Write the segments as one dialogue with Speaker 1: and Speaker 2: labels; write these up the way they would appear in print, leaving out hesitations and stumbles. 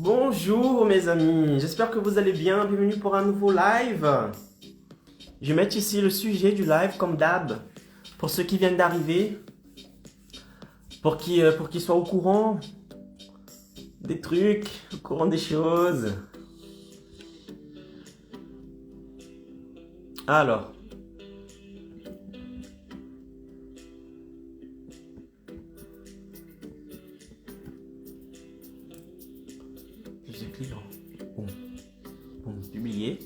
Speaker 1: Bonjour mes amis, j'espère que vous allez bien, bienvenue pour un nouveau live. Je vais mettre ici le sujet du live comme d'hab, pour ceux qui viennent d'arriver, pour qu'ils soient au courant des trucs, au courant des choses. Alors, plus de clients. Bon, publier.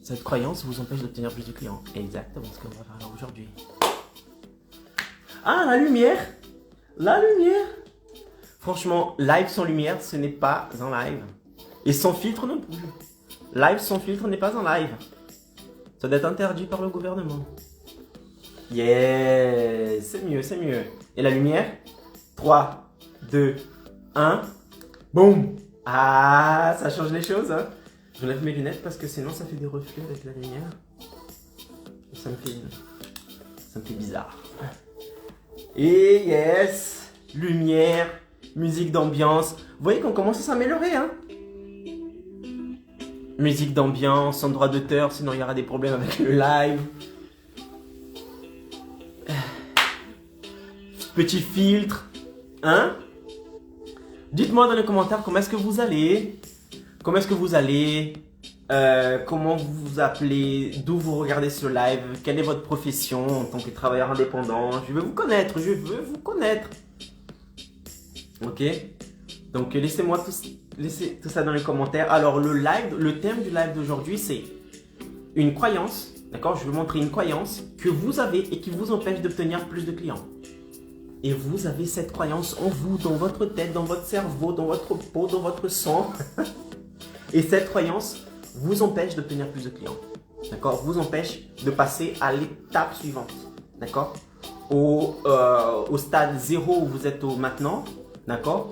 Speaker 1: Cette croyance vous empêche d'obtenir plus de clients. Exactement ce qu'on va faire aujourd'hui. Ah, la lumière! La lumière! Franchement, live sans lumière, ce n'est pas un live. Et sans filtre non plus. Live sans filtre n'est pas un live. Ça doit être interdit par le gouvernement. Yes, c'est mieux, c'est mieux. Et la lumière? 3, 2, 1. Boum! Ah, ça change les choses, hein. Je lève mes lunettes parce que sinon ça fait des reflets avec la lumière. Et ça me fait bizarre. Et yes, lumière, musique d'ambiance. Vous voyez qu'on commence à s'améliorer, hein. Musique d'ambiance, sans droit d'auteur, sinon il y aura des problèmes avec le live. Petit filtre, hein. Dites-moi dans les commentaires comment est-ce que vous allez. Comment est-ce que vous allez. Comment vous vous appelez. D'où vous regardez ce live. Quelle est votre profession en tant que travailleur indépendant. Je veux vous connaître, je veux vous connaître. Ok. Donc laissez-moi laissez tout ça dans les commentaires. Alors le thème du live d'aujourd'hui c'est une croyance. D'accord. Je vais vous montrer une croyance que vous avez et qui vous empêche d'obtenir plus de clients. Et vous avez cette croyance en vous, dans votre tête, dans votre cerveau, dans votre peau, dans votre sang. Et cette croyance vous empêche d'obtenir plus de clients. D'accord? Vous empêche de passer à l'étape suivante. D'accord? Au stade 0 où vous êtes maintenant. D'accord?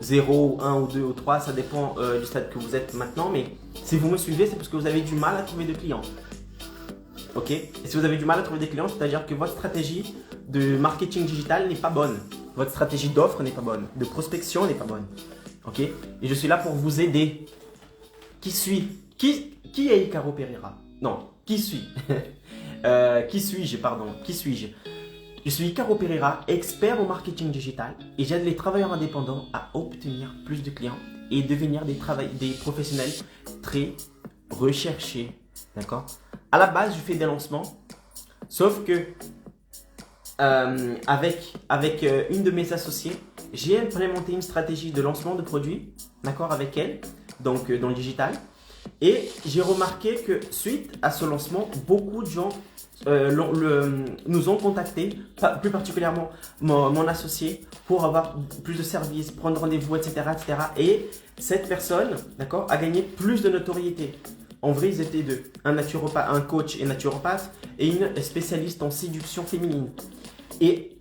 Speaker 1: 0, 1 ou 2 ou 3, ça dépend du stade que vous êtes maintenant. Mais si vous me suivez, c'est parce que vous avez du mal à trouver de clients. Ok? Et si vous avez du mal à trouver des clients, c'est-à-dire que votre stratégie de marketing digital n'est pas bonne. Votre stratégie d'offre n'est pas bonne. De prospection n'est pas bonne. Ok? Et je suis là pour vous aider. Qui est Icaro Pereira? Non, qui suis Qui suis-je, pardon? Qui suis-je? Je suis Icaro Pereira, expert au marketing digital et j'aide les travailleurs indépendants à obtenir plus de clients et devenir des professionnels très recherchés. D'accord? À la base, je fais des lancements, sauf que avec une de mes associées, j'ai implémenté une stratégie de lancement de produits, d'accord, avec elle, donc dans le digital. Et j'ai remarqué que suite à ce lancement, beaucoup de gens nous ont contactés, plus particulièrement mon associé, pour avoir plus de services, prendre rendez-vous, etc., etc. Et cette personne, d'accord, a gagné plus de notoriété. En vrai, ils étaient deux, un coach et naturopathe et une spécialiste en séduction féminine. Et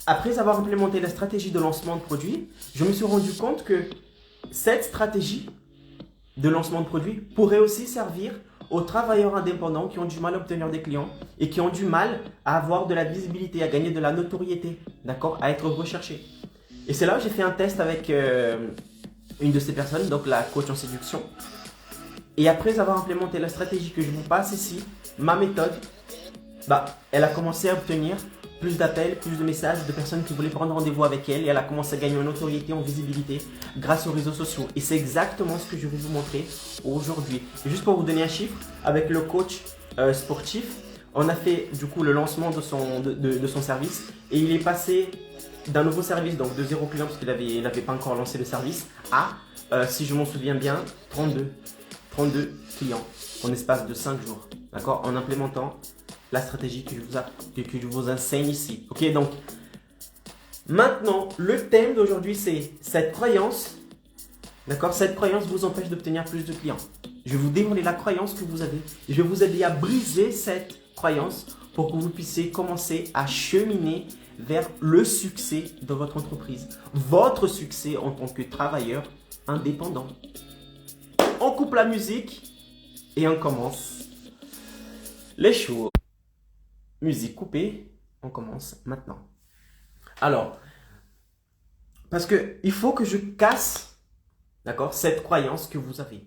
Speaker 1: après avoir implémenté la stratégie de lancement de produits, je me suis rendu compte que cette stratégie de lancement de produits pourrait aussi servir aux travailleurs indépendants qui ont du mal à obtenir des clients et qui ont du mal à avoir de la visibilité, à gagner de la notoriété, d'accord, à être recherchés. Et c'est là où j'ai fait un test avec une de ces personnes, donc la coach en séduction. Et après avoir implémenté la stratégie que je vous passe ici, ma méthode, elle a commencé à obtenir plus d'appels, plus de messages de personnes qui voulaient prendre rendez-vous avec elle et elle a commencé à gagner en notoriété, en visibilité grâce aux réseaux sociaux. Et c'est exactement ce que je vais vous montrer aujourd'hui. Et juste pour vous donner un chiffre, avec le coach sportif, on a fait du coup le lancement de son service et il est passé d'un nouveau service, donc de 0 client parce qu'il n'avait pas encore lancé le service, à, si je m'en souviens bien, 32 clients en espace de 5 jours, d'accord, en implémentant la stratégie que je vous enseigne ici. Ok, donc maintenant, le thème d'aujourd'hui, c'est cette croyance. D'accord, cette croyance vous empêche d'obtenir plus de clients. Je vais vous dévoiler la croyance que vous avez. Et je vais vous aider à briser cette croyance pour que vous puissiez commencer à cheminer vers le succès de votre entreprise. Votre succès en tant que travailleur indépendant. On coupe la musique et on commence les shows. Musique coupée, on commence maintenant. Alors, parce que il faut que je casse D'accord? Cette croyance que vous avez.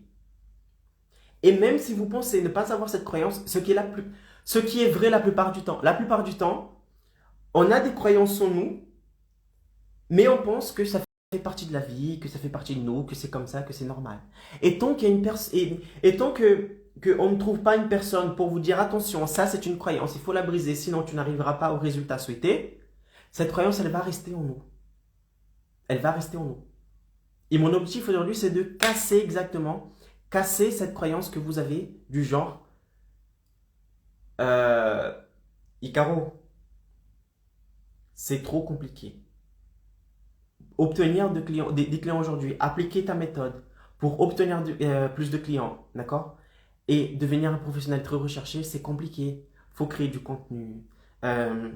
Speaker 1: Et même si vous pensez ne pas avoir cette croyance, ce qui est vrai la plupart du temps. La plupart du temps, on a des croyances en nous, mais on pense que ça fait partie de la vie, que ça fait partie de nous, que c'est comme ça, que c'est normal. Et tant qu'il y a une personne, et tant que on ne trouve pas une personne pour vous dire attention, ça c'est une croyance, il faut la briser, sinon tu n'arriveras pas au résultat souhaité. Cette croyance, elle va rester en nous. Elle va rester en nous. Et mon objectif aujourd'hui, c'est de casser cette croyance que vous avez du genre, euh, Icaro, c'est trop compliqué. Obtenir des clients aujourd'hui, appliquer ta méthode pour obtenir plus de clients, d'accord? Et devenir un professionnel très recherché, c'est compliqué. Faut créer du contenu, euh,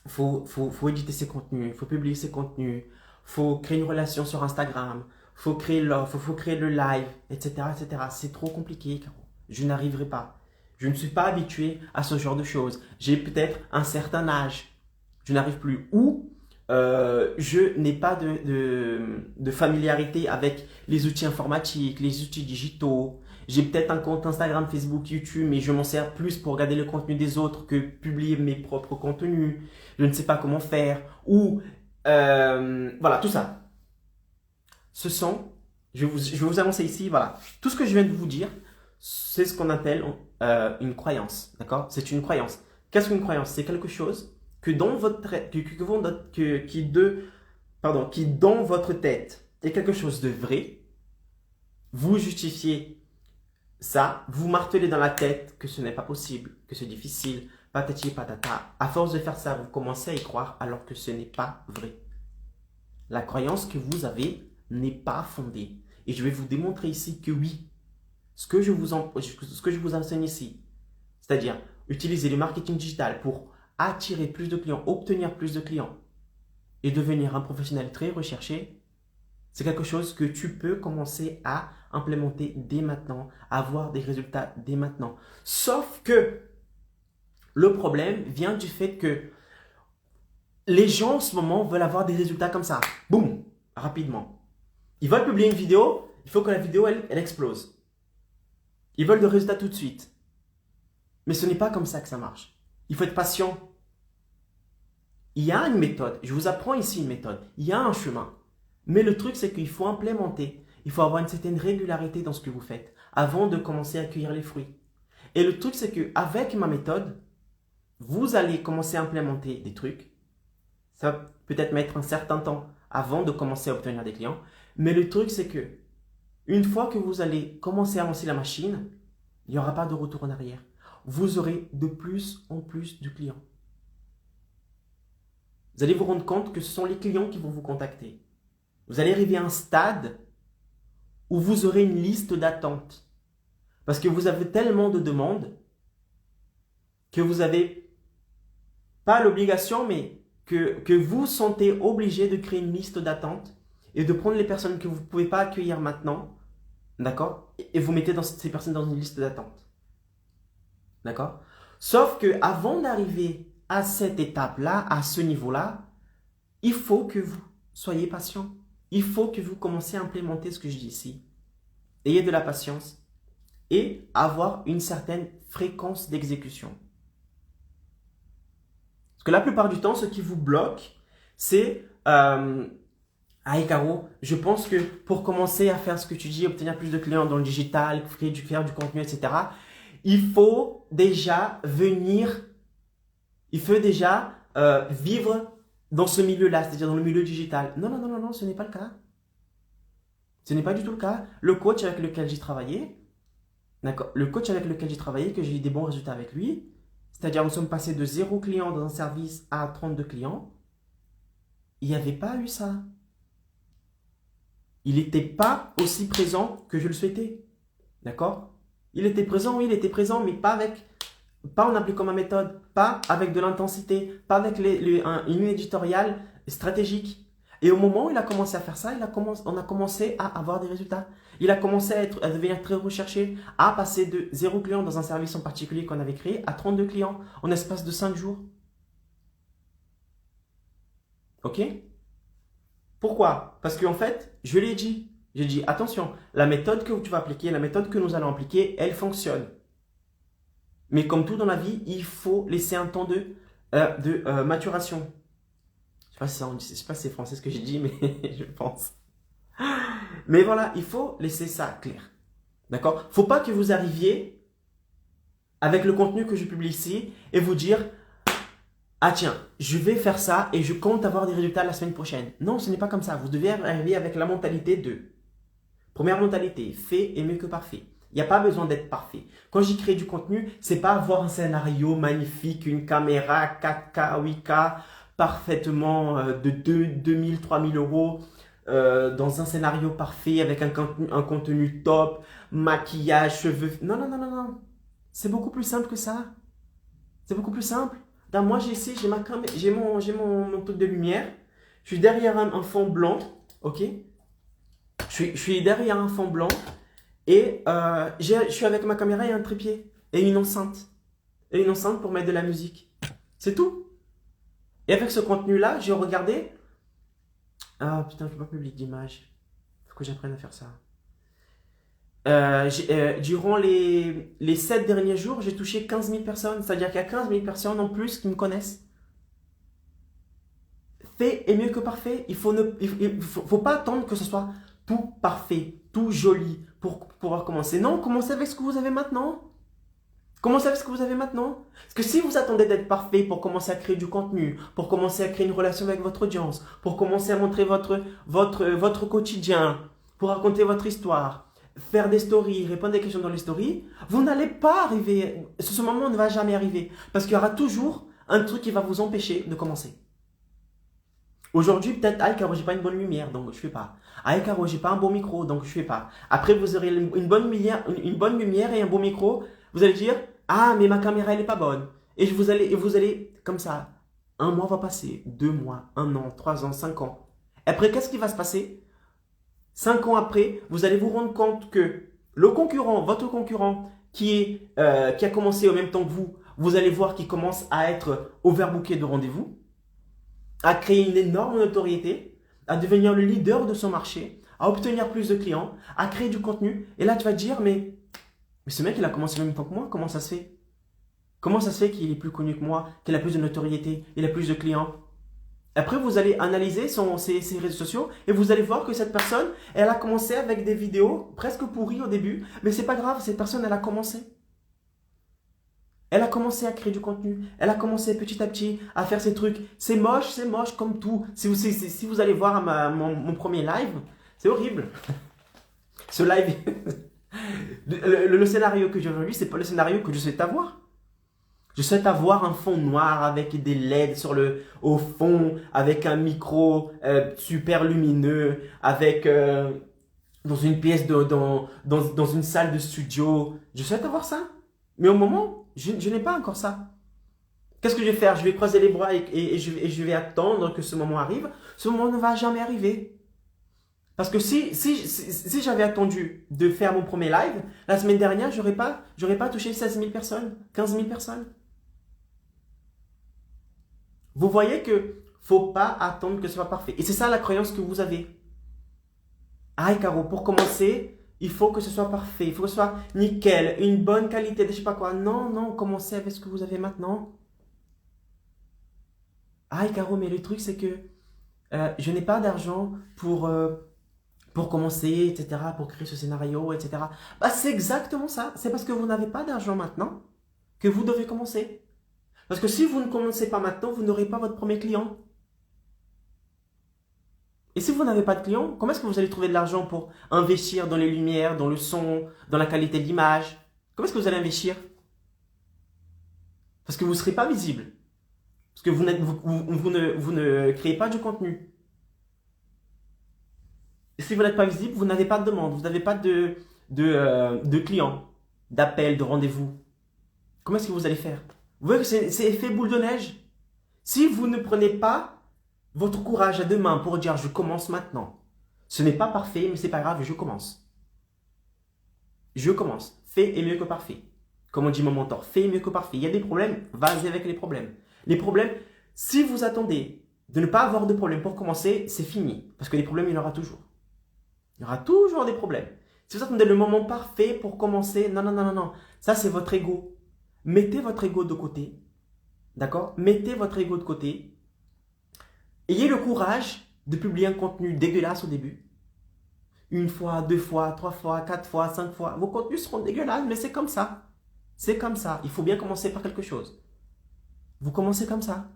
Speaker 1: faut éditer ses contenus, faut publier ses contenus, faut créer une relation sur Instagram, faut créer l'offre, faut créer le live, etc., etc. C'est trop compliqué, Caro. Je n'arriverai pas. Je ne suis pas habitué à ce genre de choses. J'ai peut-être un certain âge. Je n'arrive plus. Ou je n'ai pas de familiarité avec les outils informatiques, les outils digitaux. J'ai peut-être un compte Instagram, Facebook, YouTube, mais je m'en sers plus pour regarder le contenu des autres que publier mes propres contenus. Je ne sais pas comment faire. Ou voilà, tout ça. Ce sont, je vais vous annoncer ici, voilà, tout ce que je viens de vous dire, c'est ce qu'on appelle une croyance, d'accord? C'est une croyance. Qu'est-ce qu'une croyance? C'est quelque chose que dans votre qui dans votre tête est quelque chose de vrai. Vous justifiez ça, vous martelez dans la tête que ce n'est pas possible, que c'est difficile, patati patata. À force de faire ça, vous commencez à y croire alors que ce n'est pas vrai. La croyance que vous avez n'est pas fondée. Et je vais vous démontrer ici que oui, ce que je vous enseigne ici, c'est-à-dire utiliser le marketing digital pour attirer plus de clients, obtenir plus de clients et devenir un professionnel très recherché, c'est quelque chose que tu peux commencer à implémenter dès maintenant, avoir des résultats dès maintenant. Sauf que le problème vient du fait que les gens en ce moment veulent avoir des résultats comme ça, boum, rapidement. Ils veulent publier une vidéo, il faut que la vidéo, elle explose. Ils veulent le résultat tout de suite. Mais ce n'est pas comme ça que ça marche. Il faut être patient. Il y a une méthode. Je vous apprends ici une méthode. Il y a un chemin. Mais le truc, c'est qu'il faut implémenter. Il faut avoir une certaine régularité dans ce que vous faites avant de commencer à cueillir les fruits. Et le truc, c'est qu'avec ma méthode, vous allez commencer à implémenter des trucs. Ça va peut-être mettre un certain temps avant de commencer à obtenir des clients. Mais le truc, c'est que une fois que vous allez commencer à lancer la machine, il n'y aura pas de retour en arrière. Vous aurez de plus en plus de clients. Vous allez vous rendre compte que ce sont les clients qui vont vous contacter. Vous allez arriver à un stade où vous aurez une liste d'attente. Parce que vous avez tellement de demandes que vous n'avez pas l'obligation, mais que vous sentez obligé de créer une liste d'attente et de prendre les personnes que vous ne pouvez pas accueillir maintenant, d'accord? Et vous mettez ces personnes dans une liste d'attente. D'accord? Sauf que avant d'arriver à cette étape-là, à ce niveau-là, il faut que vous soyez patient. Il faut que vous commenciez à implémenter ce que je dis ici. Ayez de la patience et avoir une certaine fréquence d'exécution. Parce que la plupart du temps, ce qui vous bloque, c'est Caro, je pense que pour commencer à faire ce que tu dis, obtenir plus de clients dans le digital, faire du contenu, etc., il faut déjà vivre dans ce milieu-là, c'est-à-dire dans le milieu digital. Non, non, non, non, non, ce n'est pas le cas. Ce n'est pas du tout le cas. Le coach avec lequel j'ai travaillé, d'accord, le coach avec lequel j'ai travaillé, que j'ai eu des bons résultats avec lui, c'est-à-dire nous sommes passés de 0 client dans un service à 32 clients, il n'y avait pas eu ça. Il n'était pas aussi présent que je le souhaitais. D'accord? Il était présent, oui, il était présent, mais pas en appliquant ma méthode, pas avec de l'intensité, pas avec une ligne éditoriale stratégique. Et au moment où il a commencé à faire ça, on a commencé à avoir des résultats. Il a commencé à devenir très recherché, à passer de 0 client dans un service en particulier qu'on avait créé à 32 clients en espace de 5 jours. Ok? Pourquoi? Parce qu'en fait, je l'ai dit, J'ai dit, attention, la méthode que tu vas appliquer, la méthode que nous allons appliquer, elle fonctionne. Mais comme tout dans la vie, il faut laisser un temps de maturation. Je ne sais pas si c'est français ce que j'ai dit, mais je pense. Mais voilà, il faut laisser ça clair. D'accord? Faut pas que vous arriviez avec le contenu que je publie ici et vous dire, ah tiens, je vais faire ça et je compte avoir des résultats la semaine prochaine. Non, ce n'est pas comme ça. Vous devez arriver avec la mentalité de. Première mentalité, fait est mieux que parfait. Il n'y a pas besoin d'être parfait. Quand j'y crée du contenu, c'est pas avoir un scénario magnifique, une caméra 4K, 8K, parfaitement de 2000, 3000 euros, dans un scénario parfait, avec un contenu top, maquillage, cheveux. Non, non, non, non, non. C'est beaucoup plus simple que ça. C'est beaucoup plus simple. Moi, j'ai mon truc de lumière. Je suis derrière un fond blanc. Ok? Je suis derrière un fond blanc. Et je suis avec ma caméra et un trépied. Et une enceinte. Et une enceinte pour mettre de la musique. C'est tout. Et avec ce contenu-là, j'ai regardé. Ah putain, je ne peux pas publier d'image. Il faut que j'apprenne à faire ça. Durant les 7 derniers jours, j'ai touché 15 000 personnes. C'est-à-dire qu'il y a 15 000 personnes en plus qui me connaissent. Fait est mieux que parfait. Il faut pas attendre que ce soit tout parfait, tout joli pour pouvoir commencer. Non, commencez avec ce que vous avez maintenant. Commencez avec ce que vous avez maintenant. Parce que si vous attendez d'être parfait pour commencer à créer du contenu, pour commencer à créer une relation avec votre audience, pour commencer à montrer votre quotidien, pour raconter votre histoire, faire des stories, répondre à des questions dans les stories, vous n'allez pas arriver. Ce moment ne va jamais arriver. Parce qu'il y aura toujours un truc qui va vous empêcher de commencer. Aujourd'hui, peut-être, ah, Caro, j'ai pas une bonne lumière, donc je fais pas. Ah, Caro, j'ai pas un bon micro, donc je fais pas. Après, vous aurez une bonne lumière et un bon micro. Vous allez dire, ah, mais ma caméra, elle est pas bonne. Et vous allez, comme ça, un mois va passer, 2 mois, 1 an, 3 ans, 5 ans. Après, qu'est-ce qui va se passer? 5 ans après, vous allez vous rendre compte que le concurrent, votre concurrent, qui a commencé au même temps que vous allez voir qu'il commence à être overbooké de rendez-vous, à créer une énorme notoriété, à devenir le leader de son marché, à obtenir plus de clients, à créer du contenu. Et là, tu vas te dire, mais ce mec, il a commencé en même temps que moi, comment ça se fait? Comment ça se fait qu'il est plus connu que moi, qu'il a plus de notoriété, il a plus de clients? Après, vous allez analyser ses réseaux sociaux et vous allez voir que cette personne, elle a commencé avec des vidéos presque pourries au début, mais c'est pas grave, cette personne, elle a commencé. Elle a commencé à créer du contenu. Elle a commencé petit à petit à faire ses trucs. C'est moche comme tout. Si vous allez voir mon premier live, c'est horrible. Ce live, le scénario que j'ai aujourd'hui, c'est pas le scénario que je souhaite avoir. Je souhaite avoir un fond noir avec des LED au fond, avec un micro super lumineux, avec dans une pièce dans une salle de studio. Je souhaite avoir ça. Mais au moment, je n'ai pas encore ça. Qu'est-ce que je vais faire? Je vais croiser les bras et je vais attendre que ce moment arrive. Ce moment ne va jamais arriver. Parce que si j'avais attendu de faire mon premier live, la semaine dernière, j'aurais pas touché 16 000 personnes, 15 000 personnes. Vous voyez que faut pas attendre que ce soit parfait. Et c'est ça la croyance que vous avez. Ah, Caro, pour commencer, il faut que ce soit parfait, il faut que ce soit nickel, une bonne qualité, je sais pas quoi. Non, non, commencez avec ce que vous avez maintenant. Ah, Caro, mais le truc, c'est que je n'ai pas d'argent pour commencer, etc., pour créer ce scénario, etc. Bah, c'est exactement ça. C'est parce que vous n'avez pas d'argent maintenant que vous devez commencer. Parce que si vous ne commencez pas maintenant, vous n'aurez pas votre premier client. Et si vous n'avez pas de clients, comment est-ce que vous allez trouver de l'argent pour investir dans les lumières, dans le son, dans la qualité de l'image? Comment est-ce que vous allez investir? Parce que vous ne serez pas visible. Parce que vous ne créez pas du contenu. Et si vous n'êtes pas visible, vous n'avez pas de demande, vous n'avez pas de clients, d'appels, de rendez-vous. Comment est-ce que vous allez faire? Vous voyez que c'est effet boule de neige. Si vous ne prenez pas votre courage à deux mains pour dire je commence maintenant. Ce n'est pas parfait, mais c'est pas grave, je commence. Je commence. Fait est mieux que parfait. Comme on dit mon mentor, fait est mieux que parfait. Il y a des problèmes, vas-y avec les problèmes. Les problèmes, si vous attendez de ne pas avoir de problème pour commencer, c'est fini. Parce que les problèmes, il y en aura toujours. Il y aura toujours des problèmes. Si vous attendez le moment parfait pour commencer, non, non, non, non, non. Ça, c'est votre ego. Mettez votre ego de côté. D'accord? Mettez votre ego de côté. Ayez le courage de publier un contenu dégueulasse au début. Une fois, deux fois, trois fois, quatre fois, cinq fois. Vos contenus seront dégueulasses, mais c'est comme ça. C'est comme ça. Il faut bien commencer par quelque chose. Vous commencez comme ça.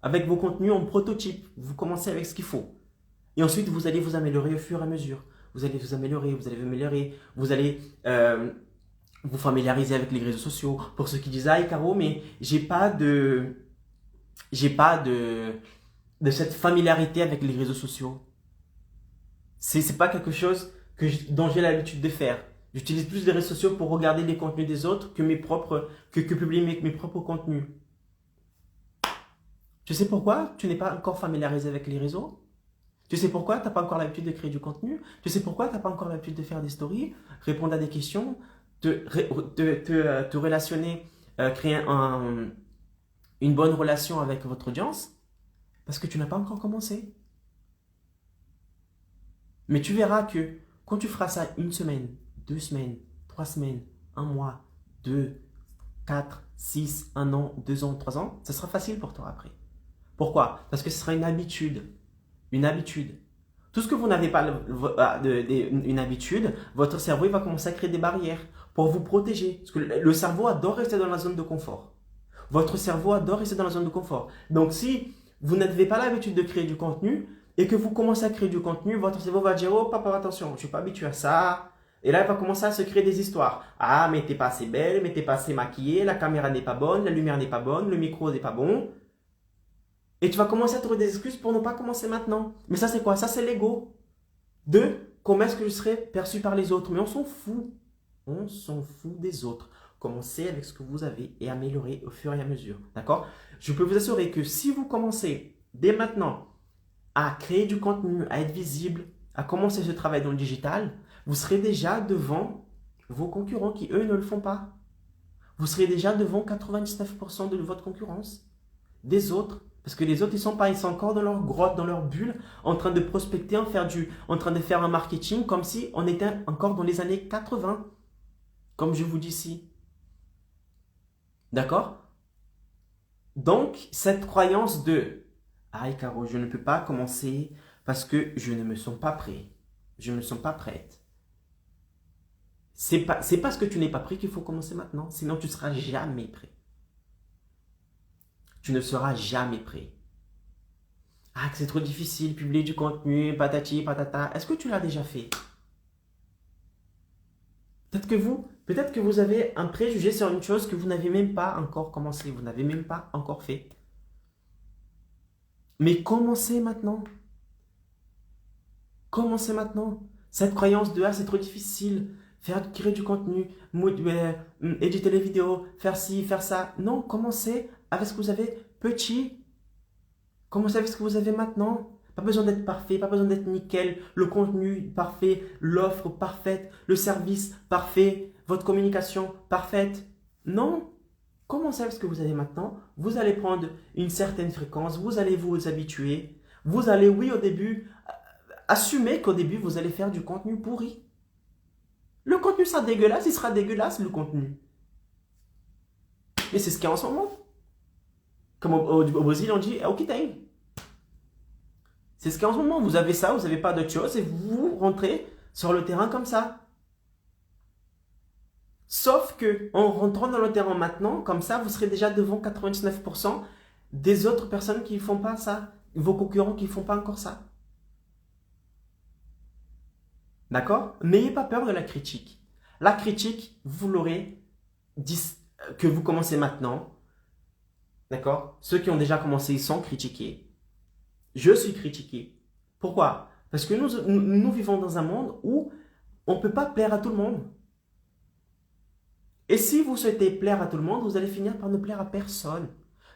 Speaker 1: Avec vos contenus en prototype. Vous commencez avec ce qu'il faut. Et ensuite, vous allez vous améliorer au fur et à mesure. Vous allez vous améliorer, vous allez vous améliorer. Vous allez vous familiariser avec les réseaux sociaux. Pour ceux qui disent, ah, Caro, mais j'ai pas de cette familiarité avec les réseaux sociaux. C'est pas quelque chose dont j'ai l'habitude de faire. J'utilise plus les réseaux sociaux pour regarder les contenus des autres que publier mes propres contenus. Tu sais pourquoi tu n'es pas encore familiarisé avec les réseaux? Tu sais pourquoi tu n'as pas encore l'habitude de créer du contenu? Tu sais pourquoi tu n'as pas encore l'habitude de faire des stories, répondre à des questions, te relationner, créer une bonne relation avec votre audience? Parce que tu n'as pas encore commencé. Mais tu verras que quand tu feras ça une semaine, 2 semaines, 3 semaines, 1 mois, 2, 4, 6, 1 an, 2 ans, 3 ans, ça sera facile pour toi après. Pourquoi? Parce que ce sera une habitude. Une habitude. Tout ce que vous n'avez pas une habitude, votre cerveau il va commencer à créer des barrières pour vous protéger. Parce que le cerveau adore rester dans la zone de confort. Votre cerveau adore rester dans la zone de confort. Donc si vous n'avez pas l'habitude de créer du contenu et que vous commencez à créer du contenu, votre cerveau va dire, oh papa, attention, je ne suis pas habitué à ça. Et là, il va commencer à se créer des histoires. Ah, mais t'es pas assez belle, mais t'es pas assez maquillée, la caméra n'est pas bonne, la lumière n'est pas bonne, le micro n'est pas bon. Et tu vas commencer à trouver des excuses pour ne pas commencer maintenant. Mais ça, c'est quoi? Ça, c'est l'ego. De comment est-ce que je serai perçu par les autres. Mais on s'en fout. On s'en fout des autres. Commencez avec ce que vous avez et améliorez au fur et à mesure. D'accord? Je peux vous assurer que si vous commencez dès maintenant à créer du contenu, à être visible, à commencer ce travail dans le digital, vous serez déjà devant vos concurrents qui, eux, ne le font pas. Vous serez déjà devant 99% de votre concurrence, des autres. Parce que les autres, ils sont encore dans leur grotte, dans leur bulle, en train de prospecter, en train de faire un marketing comme si on était encore dans les années 80. Comme je vous dis ici. D'accord? Donc, cette croyance de « Ah, Caro, je ne peux pas commencer parce que je ne me sens pas prêt. Je ne me sens pas prête. » C'est parce que tu n'es pas prêt qu'il faut commencer maintenant. Sinon, tu ne seras jamais prêt. Tu ne seras jamais prêt. Ah, que c'est trop difficile, publier du contenu, patati, patata. Est-ce que tu l'as déjà fait? Peut-être que vous avez un préjugé sur une chose que vous n'avez même pas encore commencé, vous n'avez même pas encore fait. Mais commencez maintenant. Commencez maintenant. Cette croyance de « Ah, c'est trop difficile, créer du contenu, éditer les vidéos, faire ci, faire ça. » Non, commencez avec ce que vous avez petit. Commencez avec ce que vous avez maintenant. Pas besoin d'être parfait, pas besoin d'être nickel. Le contenu parfait, l'offre parfaite, le service parfait, votre communication parfaite. Non. Commencez avec ce que vous avez maintenant. Vous allez prendre une certaine fréquence. Vous allez vous habituer. Vous allez, oui, au début, assumer qu'au début, vous allez faire du contenu pourri. Le contenu sera dégueulasse, il sera dégueulasse, le contenu. Et c'est ce qu'il y a en ce moment. Comme au Brésil, on dit « Okitei ». C'est ce qu'il y a en ce moment. Vous avez ça, vous n'avez pas d'autre chose et vous rentrez sur le terrain comme ça. Sauf que en rentrant dans le terrain maintenant, comme ça, vous serez déjà devant 99% des autres personnes qui ne font pas ça. Vos concurrents qui ne font pas encore ça. D'accord? N'ayez pas peur de la critique. La critique, vous l'aurez que vous commencez maintenant. D'accord? Ceux qui ont déjà commencé, ils sont critiqués. Je suis critiqué. Pourquoi? Parce que nous vivons dans un monde où on ne peut pas plaire à tout le monde. Et si vous souhaitez plaire à tout le monde, vous allez finir par ne plaire à personne.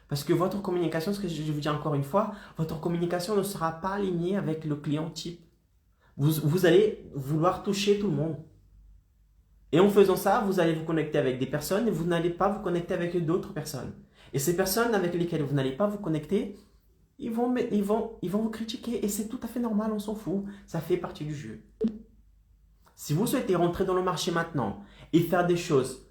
Speaker 1: Parce que votre communication, ce que je vous dis encore une fois, votre communication ne sera pas alignée avec le client type. Vous allez vouloir toucher tout le monde. Et en faisant ça, vous allez vous connecter avec des personnes et vous n'allez pas vous connecter avec d'autres personnes. Et ces personnes avec lesquelles vous n'allez pas vous connecter, ils vont vous critiquer et c'est tout à fait normal, on s'en fout. Ça fait partie du jeu. Si vous souhaitez rentrer dans le marché maintenant et faire des choses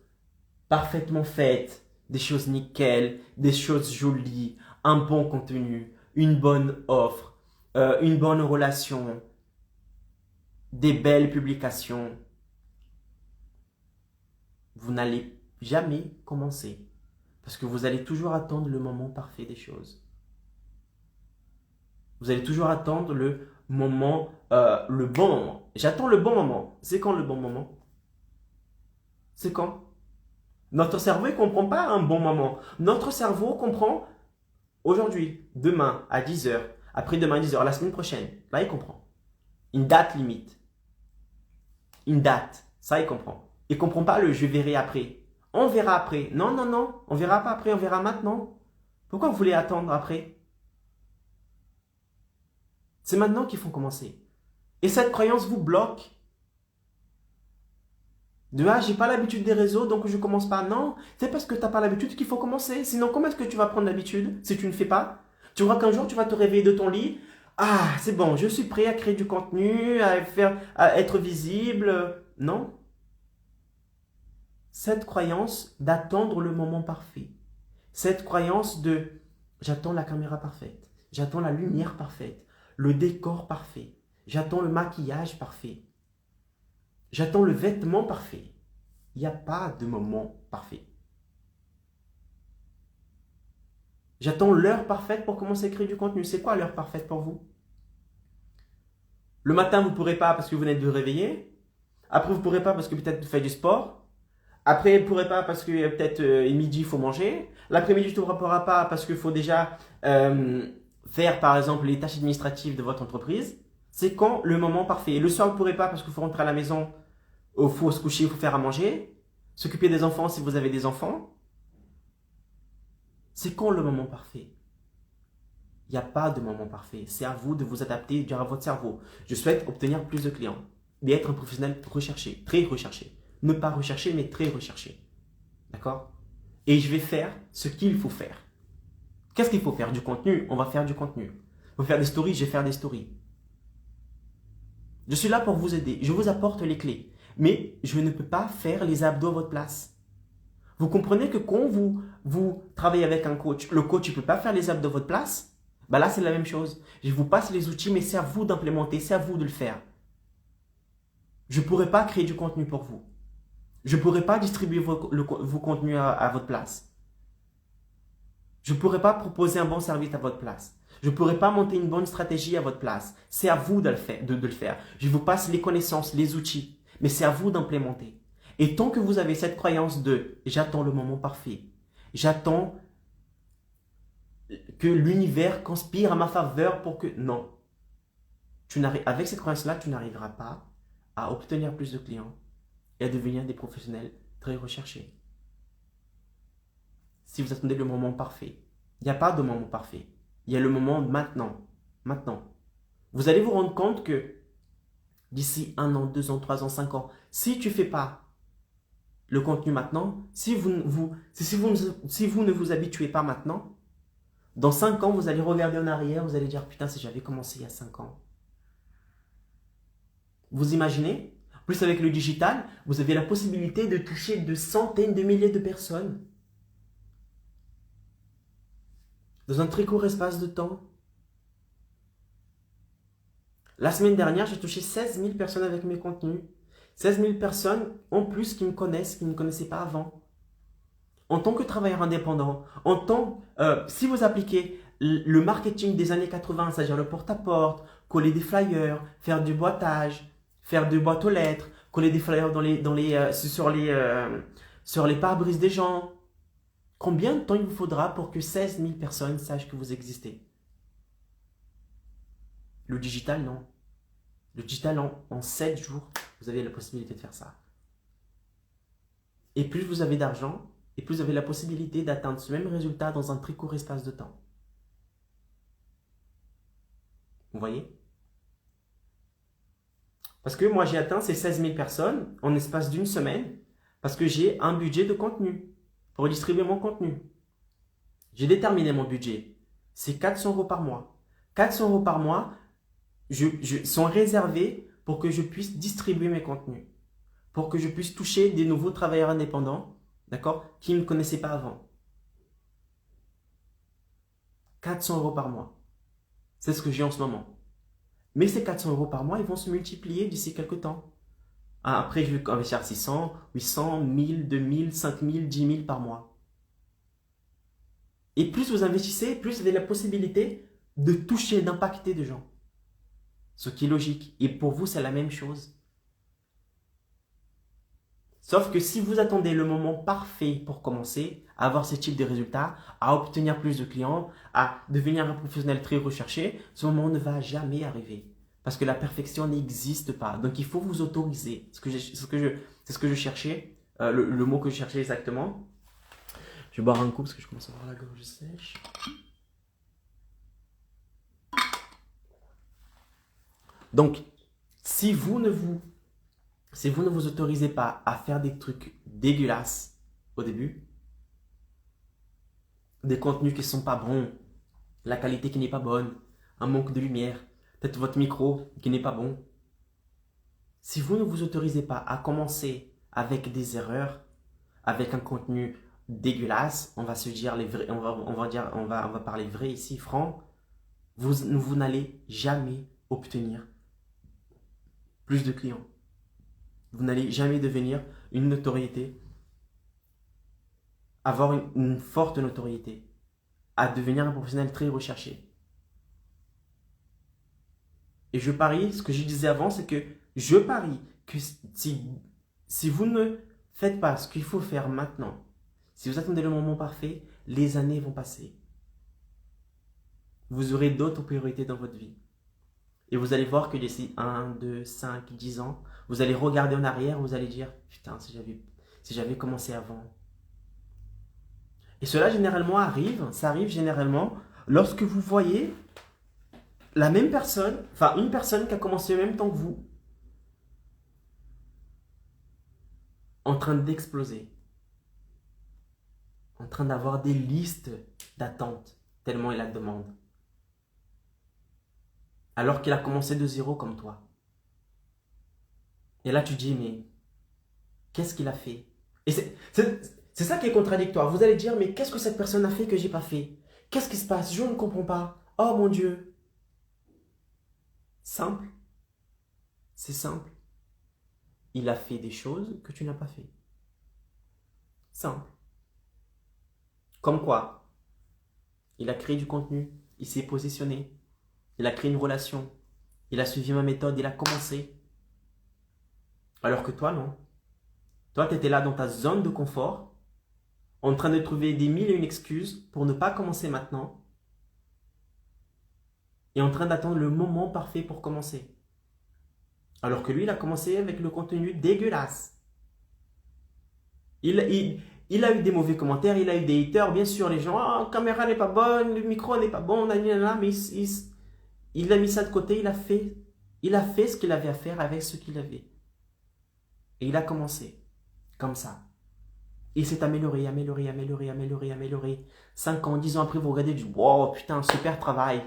Speaker 1: parfaitement faites, des choses nickel, des choses jolies, un bon contenu, une bonne offre, une bonne relation, des belles publications, vous n'allez jamais commencer. Parce que vous allez toujours attendre le moment parfait des choses. Vous allez toujours attendre le moment, le bon moment. J'attends le bon moment. C'est quand le bon moment? C'est quand? Notre cerveau ne comprend pas un bon moment. Notre cerveau comprend aujourd'hui, demain à 10 heures, après-demain à 10 heures, la semaine prochaine. Là, il comprend. Une date limite. Une date. Ça, il comprend. Il ne comprend pas le je verrai après. On verra après. Non, non, non. On ne verra pas après, on verra maintenant. Pourquoi vous voulez attendre après? C'est maintenant qu'il faut commencer. Et cette croyance vous bloque. J'ai pas l'habitude des réseaux, donc je commence pas. Non, c'est parce que tu n'as pas l'habitude qu'il faut commencer. Sinon, comment est-ce que tu vas prendre l'habitude si tu ne fais pas? Tu crois qu'un jour, tu vas te réveiller de ton lit. Ah, c'est bon, je suis prêt à créer du contenu, à être visible. Non. Cette croyance d'attendre le moment parfait. Cette croyance de j'attends la caméra parfaite. J'attends la lumière parfaite. Le décor parfait. J'attends le maquillage parfait. J'attends le vêtement parfait. Il n'y a pas de moment parfait. J'attends l'heure parfaite pour commencer à créer du contenu. C'est quoi l'heure parfaite pour vous? Le matin, vous ne pourrez pas parce que vous venez de vous réveiller. Après, vous ne pourrez pas parce que peut-être vous faites du sport. Après, vous ne pourrez pas parce que peut-être midi, il faut manger. L'après-midi, tu ne pourras pas parce qu'il faut déjà faire, par exemple, les tâches administratives de votre entreprise. C'est quand le moment parfait. Et le soir, vous ne pourrez pas parce qu'il faut rentrer à la maison, il faut se coucher, il faut faire à manger, s'occuper des enfants si vous avez des enfants. C'est quand le moment parfait? Il n'y a pas de moment parfait. C'est à vous de vous adapter et de dire à votre cerveau, je souhaite obtenir plus de clients et être un professionnel recherché, très recherché. Ne pas recherché, mais très recherché. D'accord? Et je vais faire ce qu'il faut faire. Qu'est-ce qu'il faut faire? Du contenu? On va faire du contenu. Il faut faire des stories, je vais faire des stories. Je suis là pour vous aider. Je vous apporte les clés. Mais je ne peux pas faire les abdos à votre place. Vous comprenez que quand vous travaillez avec un coach, le coach ne peut pas faire les abdos à votre place? Ben là, c'est la même chose. Je vous passe les outils, mais c'est à vous d'implémenter, c'est à vous de le faire. Je ne pourrai pas créer du contenu pour vous. Je ne pourrai pas distribuer vos contenus à votre place. Je ne pourrai pas proposer un bon service à votre place. Je ne pourrai pas monter une bonne stratégie à votre place. C'est à vous de le faire. Je vous passe les connaissances, les outils, mais c'est à vous d'implémenter. Et tant que vous avez cette croyance de « j'attends le moment parfait », j'attends que l'univers conspire à ma faveur pour que… Non. Avec cette croyance-là, tu n'arriveras pas à obtenir plus de clients et à devenir des professionnels très recherchés. Si vous attendez le moment parfait, il n'y a pas de moment parfait. Il y a le moment maintenant. Maintenant. Vous allez vous rendre compte que d'ici 1 an, 2 ans, 3 ans, 5 ans, si tu ne fais pas le contenu maintenant, si vous ne vous habituez pas maintenant, dans 5 ans, vous allez regarder en arrière, vous allez dire « Putain, si j'avais commencé il y a 5 ans. » Vous imaginez? Plus avec le digital, vous avez la possibilité de toucher de centaines de milliers de personnes. Dans un très court espace de temps. La semaine dernière, j'ai touché 16 000 personnes avec mes contenus. 16 000 personnes en plus qui me connaissent, qui ne me connaissaient pas avant. En tant que travailleur indépendant, si vous appliquez le marketing des années 80, c'est-à-dire le porte-à-porte, coller des flyers, faire du boitage, faire des boîtes aux lettres, coller des flyers sur les pare-brises des gens, combien de temps il vous faudra pour que 16 000 personnes sachent que vous existez? Le digital, non. Le digital, en 7 jours, vous avez la possibilité de faire ça. Et plus vous avez d'argent, et plus vous avez la possibilité d'atteindre ce même résultat dans un très court espace de temps. Vous voyez? Parce que moi, j'ai atteint ces 16 000 personnes en espace d'une semaine parce que j'ai un budget de contenu pour distribuer mon contenu. J'ai déterminé mon budget. c'est 400 euros par mois. 400 euros par mois sont réservés pour que je puisse distribuer mes contenus, pour que je puisse toucher des nouveaux travailleurs indépendants, d'accord, qui ne me connaissaient pas avant. 400 euros par mois. C'est ce que j'ai en ce moment. Mais ces 400 euros par mois, ils vont se multiplier d'ici quelques temps. Après, je vais investir 600, 800, 1000, 2000, 5000, 10 000 par mois. Et plus vous investissez, plus vous avez la possibilité de toucher, d'impacter des gens. Ce qui est logique. Et pour vous, c'est la même chose. Sauf que si vous attendez le moment parfait pour commencer à avoir ce type de résultats, à obtenir plus de clients, à devenir un professionnel très recherché, ce moment ne va jamais arriver. Parce que la perfection n'existe pas. Donc il faut vous autoriser. C'est ce que je cherchais, le mot que je cherchais exactement. Je vais boire un coup parce que je commence à avoir la gorge sèche. Donc, si vous ne vous autorisez pas à faire des trucs dégueulasses au début, des contenus qui ne sont pas bons, la qualité qui n'est pas bonne, un manque de lumière, peut-être votre micro qui n'est pas bon. Si vous ne vous autorisez pas à commencer avec des erreurs, avec un contenu dégueulasse, on va se dire les vrais, on va parler vrai ici, franc, vous n'allez jamais obtenir plus de clients. Vous n'allez jamais devenir une notoriété, avoir une forte notoriété, à devenir un professionnel très recherché. Et je parie, ce que je disais avant, c'est que je parie que si vous ne faites pas ce qu'il faut faire maintenant, si vous attendez le moment parfait, les années vont passer. Vous aurez d'autres priorités dans votre vie. Et vous allez voir que d'ici 1, 2, 5, 10 ans, vous allez regarder en arrière, vous allez dire, putain, si j'avais commencé avant. Et cela généralement ça arrive généralement lorsque vous voyez la même personne, enfin une personne qui a commencé en même temps que vous, en train d'exploser, en train d'avoir des listes d'attente, tellement il a de demandes. Alors qu'il a commencé de zéro comme toi. Et là, tu dis, mais qu'est-ce qu'il a fait? Et c'est ça qui est contradictoire. Vous allez dire, mais qu'est-ce que cette personne a fait que j'ai pas fait? Qu'est-ce qui se passe? Je ne comprends pas. Oh mon Dieu. Simple. C'est simple. Il a fait des choses que tu n'as pas fait. Simple. Comme quoi? Il a créé du contenu. Il s'est positionné. Il a créé une relation. Il a suivi ma méthode. Il a commencé. Alors que toi, non. Toi, tu étais là dans ta zone de confort, en train de trouver des mille et une excuses pour ne pas commencer maintenant, et en train d'attendre le moment parfait pour commencer. Alors que lui, il a commencé avec le contenu dégueulasse. Il a eu des mauvais commentaires, il a eu des haters, bien sûr, les gens, la caméra n'est pas bonne, le micro n'est pas bon, mais il a mis ça de côté, il a fait ce qu'il avait à faire avec ce qu'il avait. Et il a commencé, comme ça. Il s'est amélioré. 5 ans, 10 ans après, vous regardez, du wow, putain, super travail.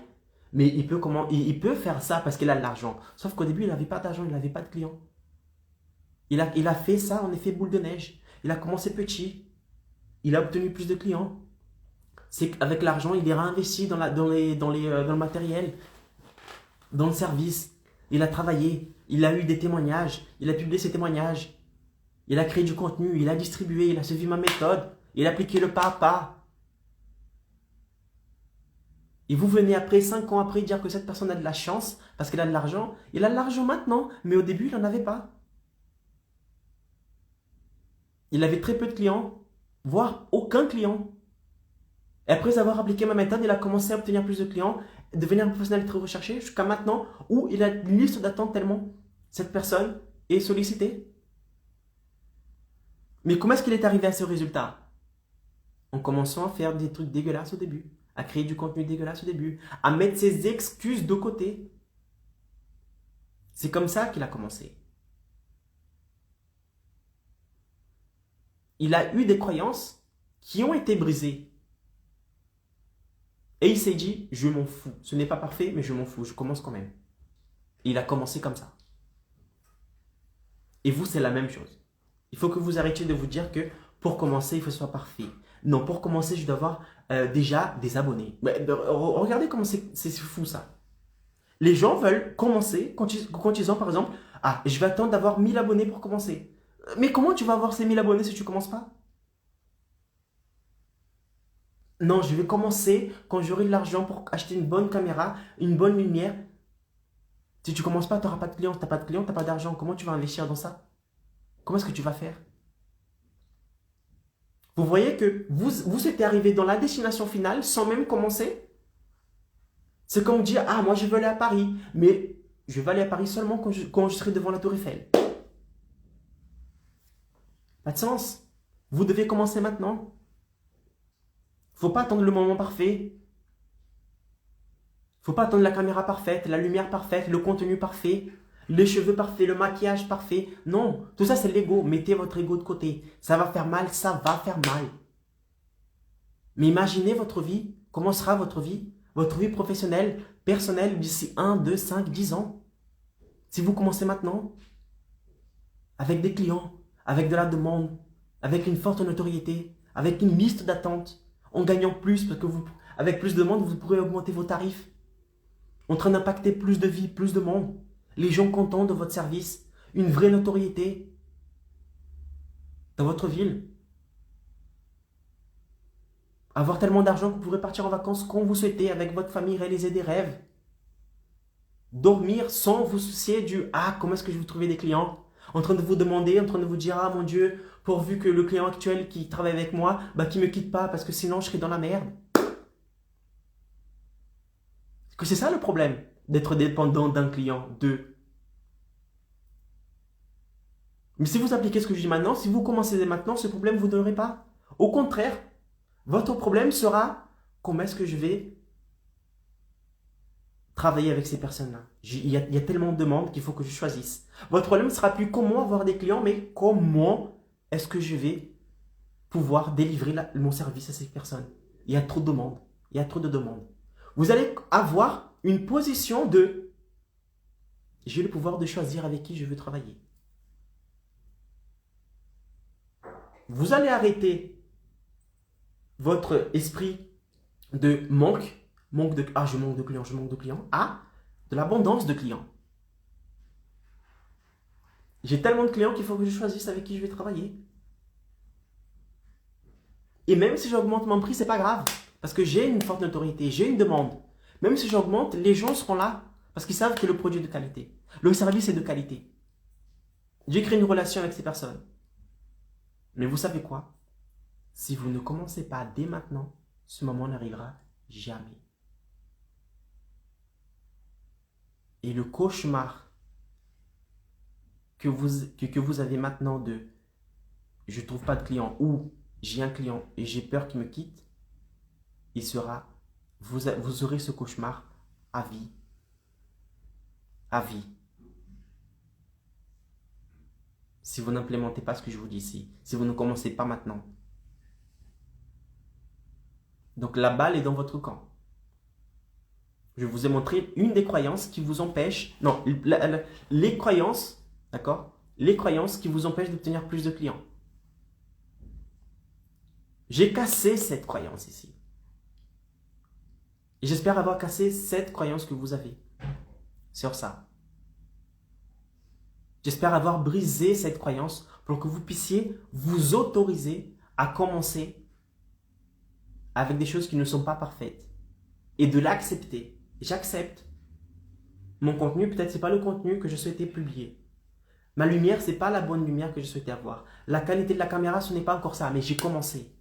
Speaker 1: Mais il peut faire ça parce qu'il a de l'argent. Sauf qu'au début, il n'avait pas d'argent, il n'avait pas de clients. Il a fait ça en effet boule de neige. Il a commencé petit. Il a obtenu plus de clients. C'est qu'avec l'argent, il est réinvesti dans le matériel, dans le service. Il a travaillé. Il a eu des témoignages. Il a publié ses témoignages. Il a créé du contenu, il a distribué, il a suivi ma méthode, il a appliqué le pas à pas. Et vous venez après, 5 ans après, dire que cette personne a de la chance parce qu'elle a de l'argent. Il a de l'argent maintenant, mais au début, il n'en avait pas. Il avait très peu de clients, voire aucun client. Et après avoir appliqué ma méthode, il a commencé à obtenir plus de clients, devenir un professionnel très recherché jusqu'à maintenant où il a une liste d'attente tellement cette personne est sollicitée. Mais comment est-ce qu'il est arrivé à ce résultat? En commençant à faire des trucs dégueulasses au début, à créer du contenu dégueulasse au début, à mettre ses excuses de côté. C'est comme ça qu'il a commencé. Il a eu des croyances qui ont été brisées. Et il s'est dit, je m'en fous. Ce n'est pas parfait, mais je m'en fous. Je commence quand même. Et il a commencé comme ça. Et vous, c'est la même chose. Il faut que vous arrêtiez de vous dire que pour commencer, il faut que ce soit parfait. Non, pour commencer, je dois avoir déjà des abonnés. Mais, regardez comment c'est fou ça. Les gens veulent commencer quand ils ont, par exemple, ah, je vais attendre d'avoir 1000 abonnés pour commencer. Mais comment tu vas avoir ces 1000 abonnés si tu ne commences pas? Non, je vais commencer quand j'aurai de l'argent pour acheter une bonne caméra, une bonne lumière. Si tu ne commences pas, tu n'auras pas de clients. Tu n'as pas de clients, tu n'as pas d'argent. Comment tu vas investir dans ça? Comment est-ce que tu vas faire? Vous voyez que vous êtes arrivé dans la destination finale sans même commencer. C'est comme dire, ah, moi je veux aller à Paris, mais je vais aller à Paris seulement quand je serai devant la Tour Eiffel. Pas de sens. Vous devez commencer maintenant. Faut pas attendre le moment parfait. Faut pas attendre la caméra parfaite, la lumière parfaite, le contenu parfait, les cheveux parfaits, le maquillage parfait. Non, tout ça c'est l'ego. Mettez votre ego de côté. Ça va faire mal, ça va faire mal. Mais imaginez votre vie. Comment sera votre vie? Votre vie professionnelle, personnelle d'ici 1, 2, 5, 10 ans. Si vous commencez maintenant, avec des clients, avec de la demande, avec une forte notoriété, avec une liste d'attente, en gagnant plus, parce que avec plus de monde, vous pourrez augmenter vos tarifs, en train d'impacter plus de vies, plus de monde, les gens contents de votre service, une vraie notoriété dans votre ville. Avoir tellement d'argent que vous pourrez partir en vacances quand vous souhaitez, avec votre famille, réaliser des rêves. Dormir sans vous soucier du « Ah, comment est-ce que je vais trouver des clients ?» En train de vous demander, en train de vous dire « Ah, mon Dieu, pourvu que le client actuel qui travaille avec moi, qu'il ne me quitte pas parce que sinon je serai dans la merde. » Que c'est ça le problème d'être dépendant d'un client, d'eux. Mais si vous appliquez ce que je dis maintenant, si vous commencez dès maintenant, ce problème, vous n'aurez pas. Au contraire, votre problème sera comment est-ce que je vais travailler avec ces personnes-là. Il y a tellement de demandes qu'il faut que je choisisse. Votre problème ne sera plus comment avoir des clients, mais comment est-ce que je vais pouvoir délivrer mon service à ces personnes. Il y a trop de demandes. Il y a trop de demandes. Vous allez avoir une position de j'ai le pouvoir de choisir avec qui je veux travailler. Vous allez arrêter votre esprit de manque de ah je manque de clients, à de l'abondance de clients. J'ai tellement de clients qu'il faut que je choisisse avec qui je vais travailler. Et même si j'augmente mon prix, c'est pas grave. Parce que j'ai une forte notoriété, j'ai une demande. Même si j'augmente, les gens seront là. Parce qu'ils savent que le produit est de qualité. Le service est de qualité. J'ai créé une relation avec ces personnes. Mais vous savez quoi? Si vous ne commencez pas dès maintenant, ce moment n'arrivera jamais. Et le cauchemar que vous avez maintenant de je ne trouve pas de client ou j'ai un client et j'ai peur qu'il me quitte, il sera, vous aurez ce cauchemar à vie. À vie. Si vous n'implémentez pas ce que je vous dis ici, si vous ne commencez pas maintenant. Donc la balle est dans votre camp. Je vous ai montré une des croyances qui vous empêche, non, les croyances, d'accord? Les croyances qui vous empêchent d'obtenir plus de clients. J'ai cassé cette croyance ici. Et j'espère avoir cassé cette croyance que vous avez sur ça. J'espère avoir brisé cette croyance pour que vous puissiez vous autoriser à commencer avec des choses qui ne sont pas parfaites et de l'accepter. J'accepte. Mon contenu, peut-être, ce n'est pas le contenu que je souhaitais publier. Ma lumière, ce n'est pas la bonne lumière que je souhaitais avoir. La qualité de la caméra, ce n'est pas encore ça, mais j'ai commencé.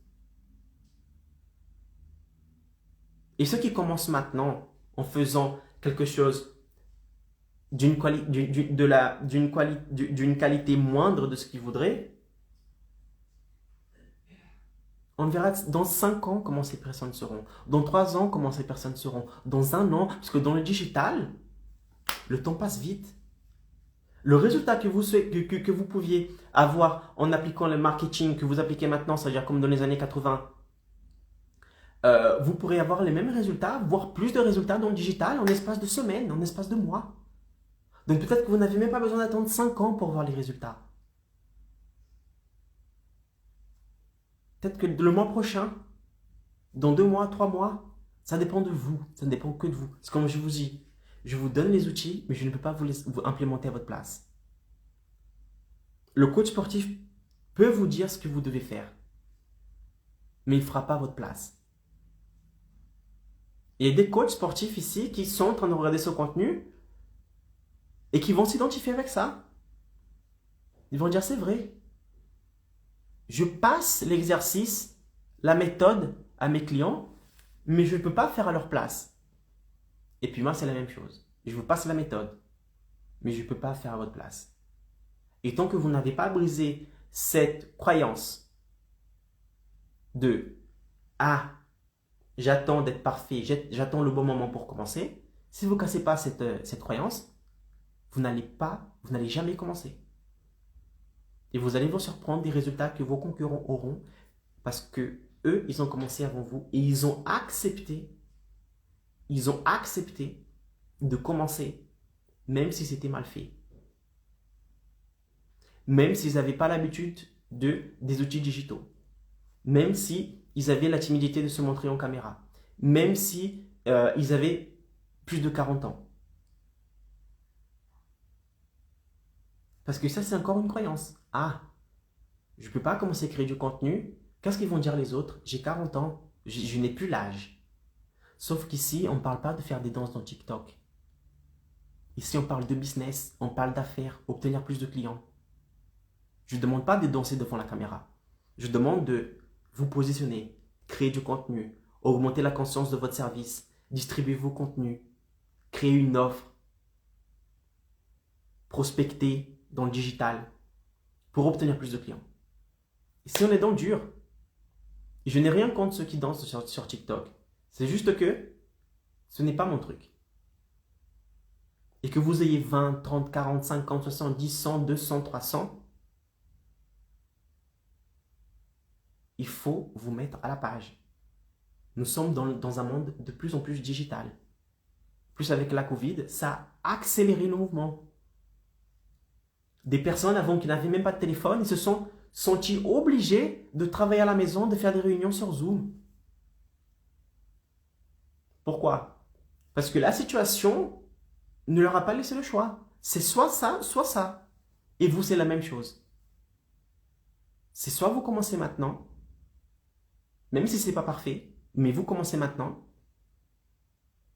Speaker 1: Et ceux qui commencent maintenant en faisant quelque chose d'une qualité moindre de ce qu'ils voudraient, on verra dans 5 ans comment ces personnes seront. Dans 3 ans, comment ces personnes seront. Dans 1 an, parce que dans le digital, le temps passe vite. Le résultat que vous pouviez avoir en appliquant le marketing que vous appliquez maintenant, c'est-à-dire comme dans les années 80, vous pourrez avoir les mêmes résultats, voire plus de résultats dans le digital en espace de semaines, en espace de mois. Donc peut-être que vous n'avez même pas besoin d'attendre 5 ans pour voir les résultats. Peut-être que le mois prochain, dans 2 mois, 3 mois, ça dépend de vous. Ça ne dépend que de vous. C'est comme je vous dis, je vous donne les outils, mais je ne peux pas vous implémenter à votre place. Le coach sportif peut vous dire ce que vous devez faire, mais il ne fera pas à votre place. Il y a des coachs sportifs ici qui sont en train de regarder ce contenu et qui vont s'identifier avec ça. Ils vont dire c'est vrai. Je passe l'exercice, la méthode à mes clients, mais je ne peux pas faire à leur place. Et puis moi, c'est la même chose. Je vous passe la méthode, mais je ne peux pas faire à votre place. Et tant que vous n'avez pas brisé cette croyance de « Ah, j'attends d'être parfait, j'attends le bon moment pour commencer », si vous ne cassez pas cette croyance, vous n'allez jamais commencer. Et vous allez vous surprendre des résultats que vos concurrents auront parce que eux, ils ont commencé avant vous et ils ont accepté de commencer, même si c'était mal fait. Même s'ils n'avaient pas l'habitude des outils digitaux. Même si ils avaient la timidité de se montrer en caméra. Même si ils avaient plus de 40 ans. Parce que ça, c'est encore une croyance. Ah, je ne peux pas commencer à créer du contenu. Qu'est-ce qu'ils vont dire les autres? J'ai 40 ans, je n'ai plus l'âge. Sauf qu'ici, on ne parle pas de faire des danses dans TikTok. Ici, on parle de business, on parle d'affaires, obtenir plus de clients. Je ne demande pas de danser devant la caméra. Je demande de vous positionner, créer du contenu, augmenter la conscience de votre service, distribuer vos contenus, créer une offre, prospecter dans le digital pour obtenir plus de clients. Ici, on est dans le dur. Je n'ai rien contre ceux qui dansent sur TikTok. C'est juste que ce n'est pas mon truc. Et que vous ayez 20, 30, 40, 50, 70, 100, 200, 300, il faut vous mettre à la page. Nous sommes dans un monde de plus en plus digital. Plus avec la Covid, ça a accéléré le mouvement. Des personnes avant qui n'avaient même pas de téléphone, ils se sont sentis obligés de travailler à la maison, de faire des réunions sur Zoom. Pourquoi? Parce que la situation ne leur a pas laissé le choix. C'est soit ça, soit ça. Et vous, c'est la même chose. C'est soit vous commencez maintenant, même si ce n'est pas parfait, mais vous commencez maintenant.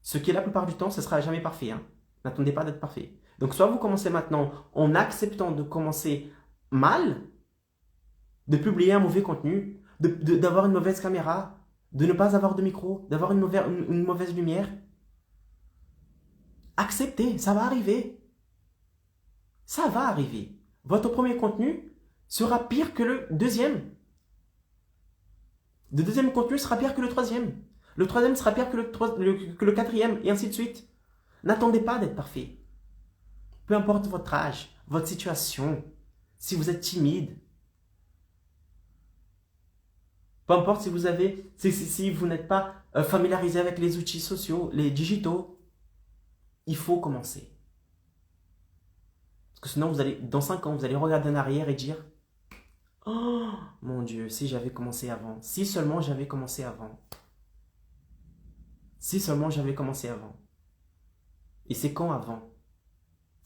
Speaker 1: Ce qui est la plupart du temps, ce ne sera jamais parfait. Hein. N'attendez pas d'être parfait. Donc, soit vous commencez maintenant en acceptant de commencer mal, de publier un mauvais contenu, d'avoir une mauvaise caméra, de ne pas avoir de micro, d'avoir une mauvaise lumière. Acceptez, ça va arriver. Ça va arriver. Votre premier contenu sera pire que le deuxième. Le deuxième contenu sera pire que le troisième. Le troisième sera pire que le quatrième, et ainsi de suite. N'attendez pas d'être parfait. Peu importe votre âge, votre situation, si vous êtes timide, peu importe si vous n'êtes pas familiarisé avec les outils sociaux, les digitaux, il faut commencer. Parce que sinon, dans 5 ans, vous allez regarder en arrière et dire « Oh, mon Dieu, si j'avais commencé avant. Si seulement j'avais commencé avant. Si seulement j'avais commencé avant. » Et c'est quand avant?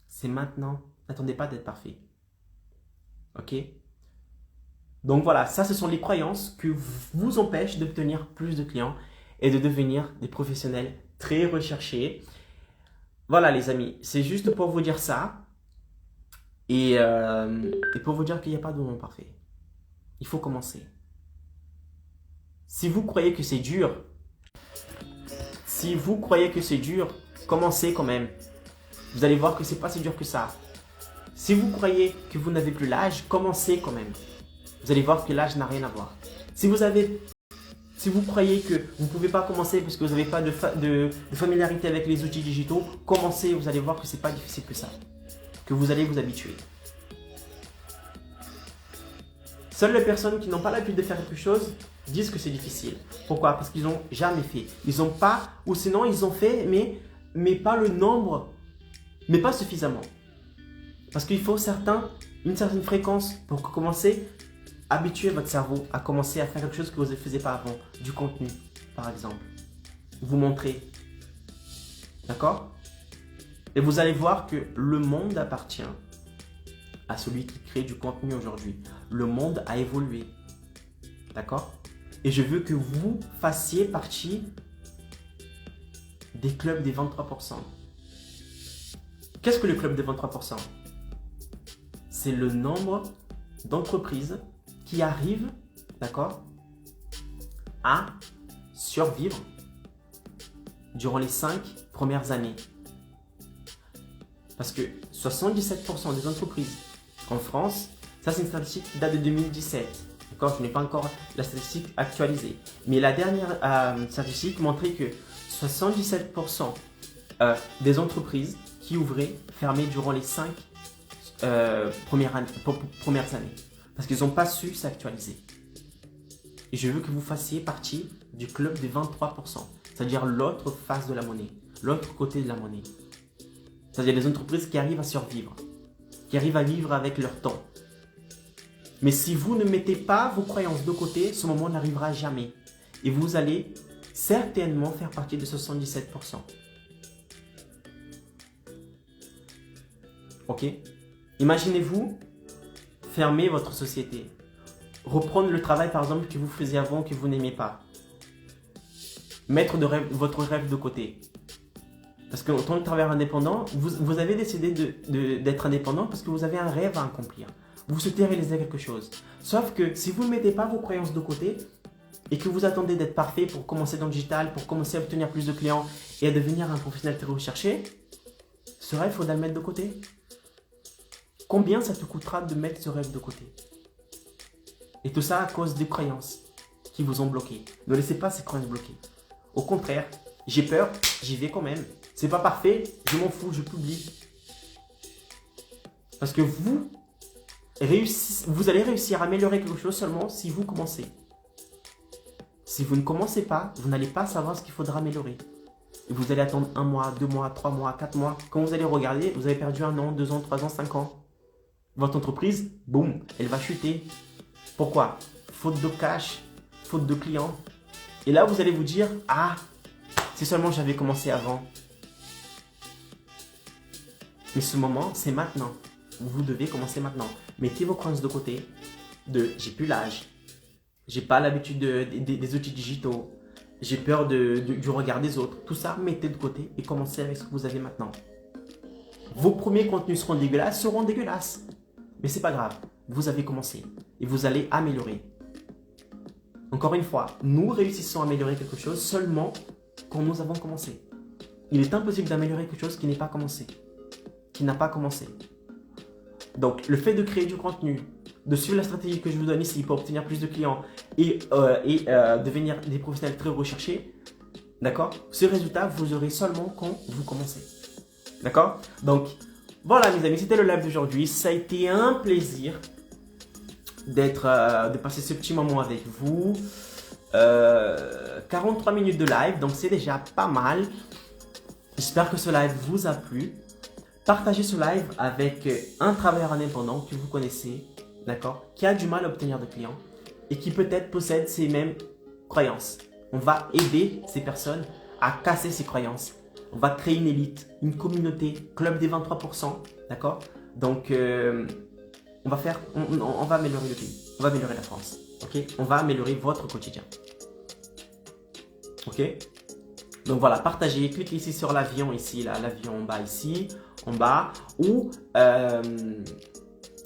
Speaker 1: C'est maintenant. N'attendez pas d'être parfait. Ok? Donc voilà, ça ce sont les croyances qui vous empêchent d'obtenir plus de clients et de devenir des professionnels très recherchés. Voilà les amis, c'est juste pour vous dire ça et pour vous dire qu'il n'y a pas de moment parfait. Il faut commencer. Si vous croyez que c'est dur, commencez quand même. Vous allez voir que c'est pas si dur que ça. Si vous croyez que vous n'avez plus l'âge, commencez quand même. Vous allez voir que l'âge n'a rien à voir. Si vous croyez que vous ne pouvez pas commencer parce que vous n'avez pas de familiarité avec les outils digitaux, commencez, vous allez voir que ce n'est pas difficile que ça. Que vous allez vous habituer. Seules les personnes qui n'ont pas l'habitude de faire quelque chose disent que c'est difficile. Pourquoi? Parce qu'ils n'ont jamais fait. Ils n'ont pas, ou sinon ils ont fait, mais pas le nombre, mais pas suffisamment. Parce qu'il faut une certaine fréquence pour commencer à habituer votre cerveau à commencer à faire quelque chose que vous ne faisiez pas avant. Du contenu, par exemple. Vous montrer. D'accord? Et vous allez voir que le monde appartient à celui qui crée du contenu aujourd'hui. Le monde a évolué. D'accord? Et je veux que vous fassiez partie des clubs des 23%. Qu'est-ce que le club des 23%? C'est le nombre d'entreprises qui arrivent, d'accord, à survivre durant les 5 premières années. Parce que 77% des entreprises en France, ça c'est une statistique qui date de 2017. D'accord, je n'ai pas encore la statistique actualisée. Mais la dernière statistique montrait que 77% des entreprises qui ouvraient fermaient durant les 5 premières années. Parce qu'ils n'ont pas su s'actualiser. Et je veux que vous fassiez partie du club des 23%. C'est-à-dire l'autre face de la monnaie. L'autre côté de la monnaie. C'est-à-dire les entreprises qui arrivent à survivre. Qui arrivent à vivre avec leur temps. Mais si vous ne mettez pas vos croyances de côté, ce moment n'arrivera jamais. Et vous allez certainement faire partie de 77%. Ok? Imaginez-vous fermer votre société. Reprendre le travail par exemple que vous faisiez avant, que vous n'aimez pas. Mettre votre rêve de côté. Parce qu'en tant que travailleur indépendant, vous avez décidé d'être indépendant parce que vous avez un rêve à accomplir. Vous souhaitez réaliser quelque chose. Sauf que si vous ne mettez pas vos croyances de côté et que vous attendez d'être parfait pour commencer dans le digital, pour commencer à obtenir plus de clients et à devenir un professionnel très recherché, ce rêve, il faut le mettre de côté. Combien ça te coûtera de mettre ce rêve de côté? Et tout ça à cause des croyances qui vous ont bloqué. Ne laissez pas ces croyances bloquer. Au contraire, j'ai peur, j'y vais quand même. C'est pas parfait, je m'en fous, je publie. Parce que vous allez réussir à améliorer quelque chose seulement si vous commencez. Si vous ne commencez pas, vous n'allez pas savoir ce qu'il faudra améliorer. Et vous allez attendre 1 mois, 2 mois, 3 mois, 4 mois. Quand vous allez regarder, vous avez perdu 1 an, 2 ans, 3 ans, 5 ans. Votre entreprise, boum, elle va chuter. Pourquoi? Faute de cash, faute de clients. Et là, vous allez vous dire, ah, si seulement j'avais commencé avant. Mais ce moment, c'est maintenant. Vous devez commencer maintenant. Mettez vos croyances de côté. J'ai plus l'âge. J'ai pas l'habitude des outils digitaux. J'ai peur du regard des autres. Tout ça, mettez de côté et commencez avec ce que vous avez maintenant. Vos premiers contenus seront dégueulasses. Mais c'est pas grave. Vous avez commencé et vous allez améliorer. Encore une fois, nous réussissons à améliorer quelque chose seulement quand nous avons commencé. Il est impossible d'améliorer quelque chose qui n'est pas commencé. Qui n'a pas commencé. Donc, le fait de créer du contenu, de suivre la stratégie que je vous donne ici pour obtenir plus de clients et devenir des professionnels très recherchés, d'accord? Ce résultat, vous aurez seulement quand vous commencez. D'accord? Donc, voilà mes amis, c'était le live d'aujourd'hui. Ça a été un plaisir de passer ce petit moment avec vous. 43 minutes de live, donc c'est déjà pas mal. J'espère que ce live vous a plu. Partagez ce live avec un travailleur indépendant que vous connaissez, d'accord, qui a du mal à obtenir de clients et qui peut-être possède ces mêmes croyances. On va aider ces personnes à casser ces croyances. On va créer une élite, une communauté, club des 23%, d'accord? Donc, on va améliorer le pays, on va améliorer la France, ok? On va améliorer votre quotidien, ok? Donc voilà, partagez, cliquez ici sur l'avion, ici, là, l'avion en bas, ici, en bas, ou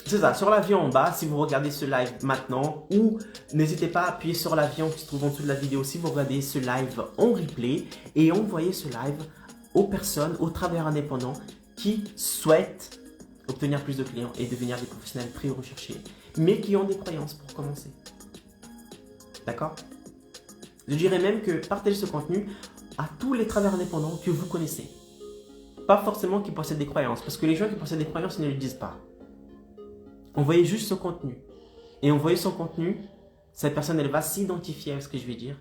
Speaker 1: c'est ça, sur l'avion en bas, si vous regardez ce live maintenant, ou n'hésitez pas à appuyer sur l'avion qui se trouve en dessous de la vidéo si vous regardez ce live en replay et envoyez ce live aux personnes, aux travailleurs indépendants qui souhaitent obtenir plus de clients et devenir des professionnels très recherchés, mais qui ont des croyances pour commencer. D'accord? Je dirais même que partagez ce contenu à tous les travailleurs indépendants que vous connaissez. Pas forcément qui possèdent des croyances, parce que les gens qui possèdent des croyances ne le disent pas. Envoyez juste son contenu. Et envoyez son contenu cette personne, elle va s'identifier à ce que je vais dire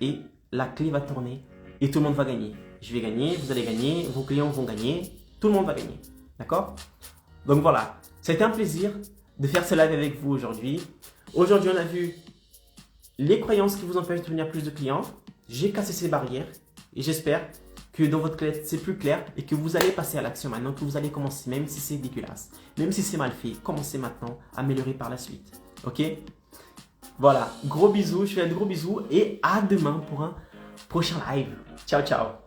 Speaker 1: et la clé va tourner et tout le monde va gagner. Je vais gagner, vous allez gagner, vos clients vont gagner, tout le monde va gagner. D'accord? Donc voilà, c'était un plaisir de faire ce live avec vous aujourd'hui. Aujourd'hui, on a vu les croyances qui vous empêchent de devenir plus de clients. J'ai cassé ces barrières et j'espère que dans votre tête, c'est plus clair et que vous allez passer à l'action maintenant, que vous allez commencer, même si c'est dégueulasse, même si c'est mal fait, commencez maintenant, améliorer par la suite. Ok? Voilà, gros bisous, je fais de gros bisous et à demain pour un prochain live. Ciao, ciao!